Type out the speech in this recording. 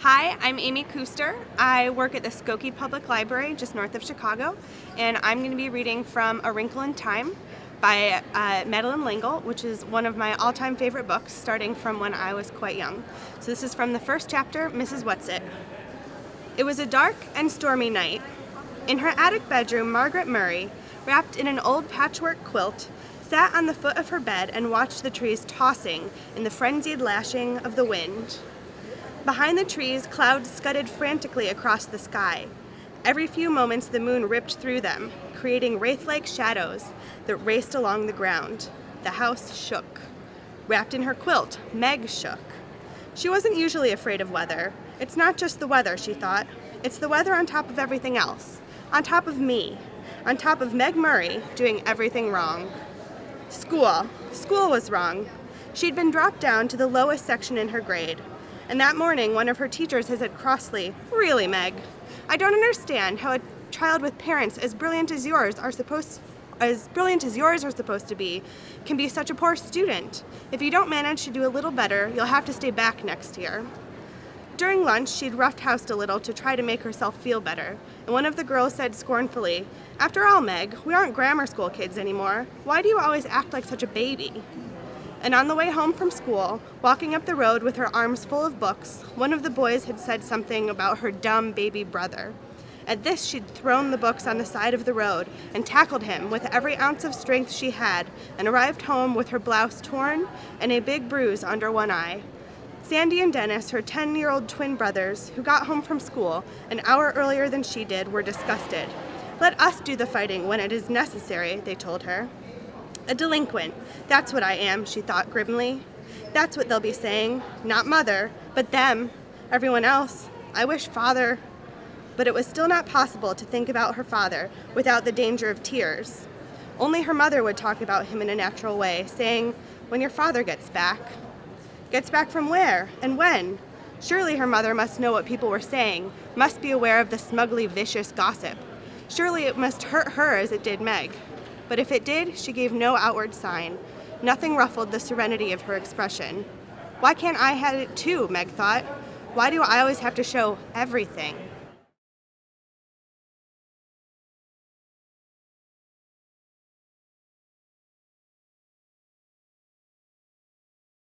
Hi, I'm Amy Koester. I work at the Skokie Public Library just north of Chicago, and I'm going to be reading from A Wrinkle in Time by Madeleine L'Engle, which is one of my all-time favorite books, starting from when I was quite young. So this is from the first chapter, Mrs. Whatsit. It was a dark and stormy night. In her attic bedroom, Margaret Murray, wrapped in an old patchwork quilt, sat on the foot of her bed and watched the trees tossing in the frenzied lashing of the wind. Behind the trees, clouds scudded frantically across the sky. Every few moments, the moon ripped through them, creating wraith-like shadows that raced along the ground. The house shook. Wrapped in her quilt, Meg shook. She wasn't usually afraid of weather. It's not just the weather, she thought. It's the weather on top of everything else. On top of me. On top of Meg Murray doing everything wrong. School. School was wrong. She'd been dropped down to the lowest section in her grade. And that morning, one of her teachers had said crossly, "Really, Meg, I don't understand how a child with parents as brilliant as yours are supposed to be can be such a poor student. If you don't manage to do a little better, you'll have to stay back next year." During lunch, she'd roughhoused a little to try to make herself feel better, and one of the girls said scornfully, "After all, Meg, we aren't grammar school kids anymore. Why do you always act like such a baby?" And on the way home from school, walking up the road with her arms full of books, one of the boys had said something about her dumb baby brother. At this, she'd thrown the books on the side of the road and tackled him with every ounce of strength she had, and arrived home with her blouse torn and a big bruise under one eye. Sandy and Dennis, her 10-year-old twin brothers, who got home from school an hour earlier than she did, were disgusted. "Let us do the fighting when it is necessary," they told her. A delinquent. That's what I am, she thought grimly. That's what they'll be saying. Not mother, but them. Everyone else. I wish father. But it was still not possible to think about her father without the danger of tears. Only her mother would talk about him in a natural way, saying, "When your father gets back." Gets back from where? And when? Surely her mother must know what people were saying, must be aware of the smugly vicious gossip. Surely it must hurt her as it did Meg. But if it did, she gave no outward sign. Nothing ruffled the serenity of her expression. Why can't I have it too, Meg thought. Why do I always have to show everything?